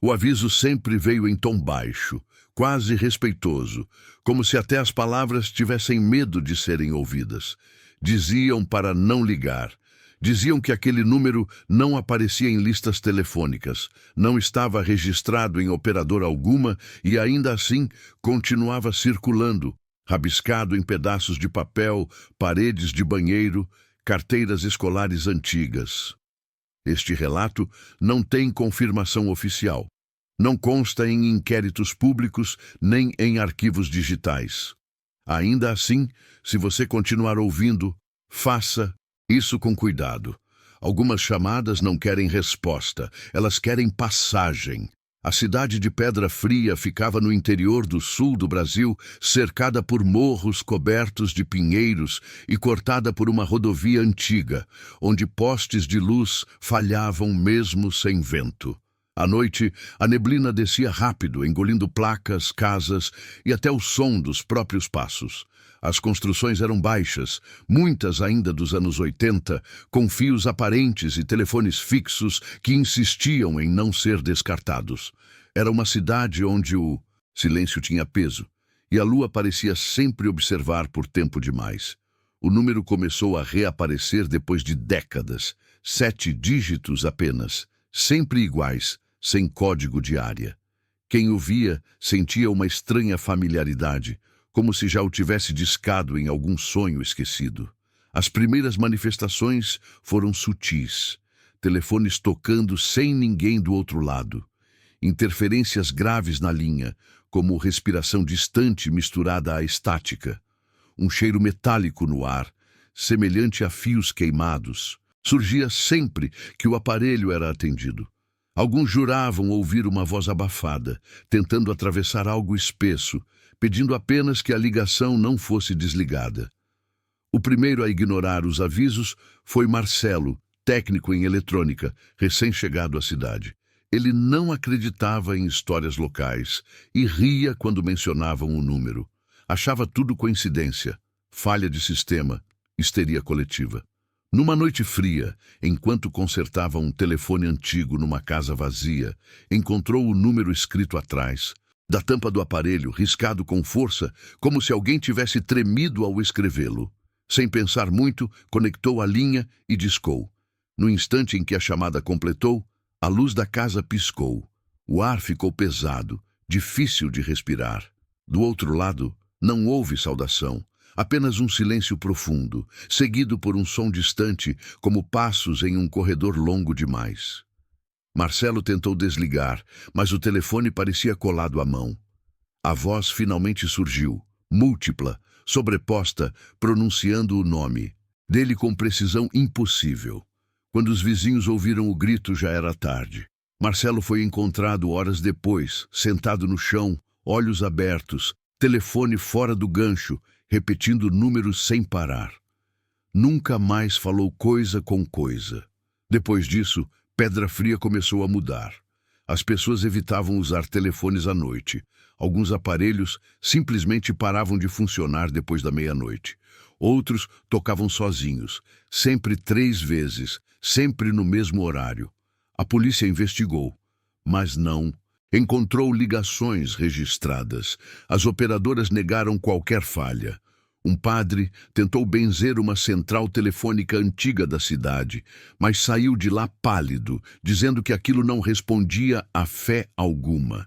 O aviso sempre veio em tom baixo, quase respeitoso, como se até as palavras tivessem medo de serem ouvidas. Diziam para não ligar. Diziam que aquele número não aparecia em listas telefônicas, não estava registrado em operadora alguma e ainda assim continuava circulando, rabiscado em pedaços de papel, paredes de banheiro, carteiras escolares antigas. Este relato não tem confirmação oficial. Não consta em inquéritos públicos nem em arquivos digitais. Ainda assim, se você continuar ouvindo, faça isso com cuidado. Algumas chamadas não querem resposta, elas querem passagem. A cidade de Pedra Fria ficava no interior do sul do Brasil, cercada por morros cobertos de pinheiros e cortada por uma rodovia antiga, onde postes de luz falhavam mesmo sem vento. À noite, a neblina descia rápido, engolindo placas, casas e até o som dos próprios passos. As construções eram baixas, muitas ainda dos anos 80, com fios aparentes e telefones fixos que insistiam em não ser descartados. Era uma cidade onde o silêncio tinha peso, e a lua parecia sempre observar por tempo demais. O número começou a reaparecer depois de décadas, 7 dígitos apenas, sempre iguais, sem código de área. Quem o via sentia uma estranha familiaridade, como se já o tivesse discado em algum sonho esquecido. As primeiras manifestações foram sutis, telefones tocando sem ninguém do outro lado, interferências graves na linha, como respiração distante misturada à estática, um cheiro metálico no ar, semelhante a fios queimados, surgia sempre que o aparelho era atendido. Alguns juravam ouvir uma voz abafada, tentando atravessar algo espesso, pedindo apenas que a ligação não fosse desligada. O primeiro a ignorar os avisos foi Marcelo, técnico em eletrônica, recém-chegado à cidade. Ele não acreditava em histórias locais e ria quando mencionavam o número. Achava tudo coincidência, falha de sistema, histeria coletiva. Numa noite fria, enquanto consertava um telefone antigo numa casa vazia, encontrou o número escrito atrás, da tampa do aparelho, riscado com força, como se alguém tivesse tremido ao escrevê-lo. Sem pensar muito, conectou a linha e discou. No instante em que a chamada completou, a luz da casa piscou. O ar ficou pesado, difícil de respirar. Do outro lado, não houve saudação. Apenas um silêncio profundo, seguido por um som distante, como passos em um corredor longo demais. Marcelo tentou desligar, mas o telefone parecia colado à mão. A voz finalmente surgiu, múltipla, sobreposta, pronunciando o nome, dele com precisão impossível. Quando os vizinhos ouviram o grito, já era tarde. Marcelo foi encontrado horas depois, sentado no chão, olhos abertos, telefone fora do gancho, repetindo números sem parar. Nunca mais falou coisa com coisa. Depois disso, Pedra Fria começou a mudar. As pessoas evitavam usar telefones à noite. Alguns aparelhos simplesmente paravam de funcionar depois da meia-noite. Outros tocavam sozinhos, sempre 3 vezes, sempre no mesmo horário. A polícia investigou, mas não encontrou ligações registradas. As operadoras negaram qualquer falha. Um padre tentou benzer uma central telefônica antiga da cidade, mas saiu de lá pálido, dizendo que aquilo não respondia a fé alguma.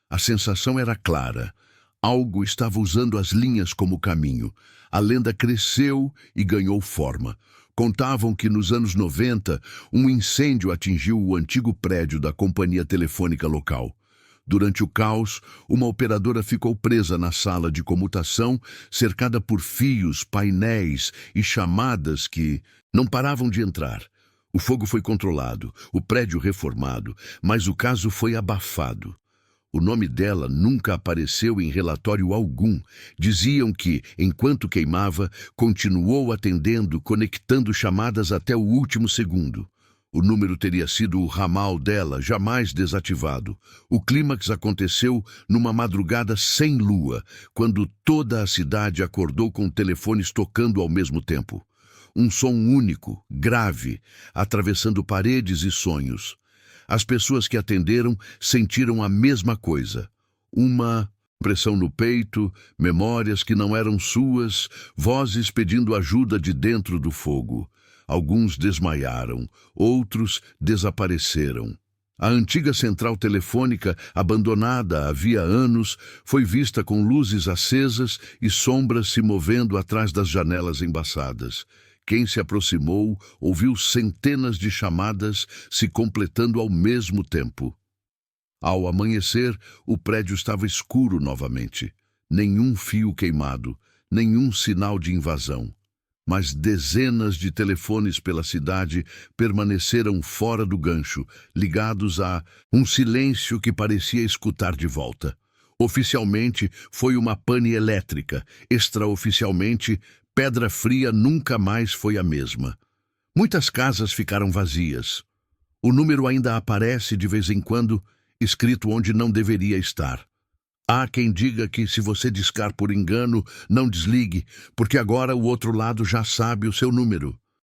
A sensação era clara. Algo estava usando as linhas como caminho. A lenda cresceu e ganhou forma. Contavam que nos anos 90, um incêndio atingiu o antigo prédio da companhia telefônica local. Durante o caos, uma operadora ficou presa na sala de comutação, cercada por fios, painéis e chamadas que não paravam de entrar. O fogo foi controlado, o prédio reformado, mas o caso foi abafado. O nome dela nunca apareceu em relatório algum. Diziam que, enquanto queimava, continuou atendendo, conectando chamadas até o último segundo. O número teria sido o ramal dela, jamais desativado. O clímax aconteceu numa madrugada sem lua, quando toda a cidade acordou com telefones tocando ao mesmo tempo. Um som único, grave, atravessando paredes e sonhos. As pessoas que atenderam sentiram a mesma coisa. Uma pressão no peito, memórias que não eram suas, vozes pedindo ajuda de dentro do fogo. Alguns desmaiaram, outros desapareceram. A antiga central telefônica, abandonada havia anos, foi vista com luzes acesas e sombras se movendo atrás das janelas embaçadas. Quem se aproximou ouviu centenas de chamadas se completando ao mesmo tempo. Ao amanhecer, o prédio estava escuro novamente. Nenhum fio queimado, nenhum sinal de invasão. Mas dezenas de telefones pela cidade permaneceram fora do gancho, ligados a um silêncio que parecia escutar de volta. Oficialmente, foi uma pane elétrica. Extraoficialmente, Pedra Fria nunca mais foi a mesma. Muitas casas ficaram vazias. O número ainda aparece de vez em quando, escrito onde não deveria estar. Há quem diga que se você discar por engano, não desligue, porque agora o outro lado já sabe o seu número.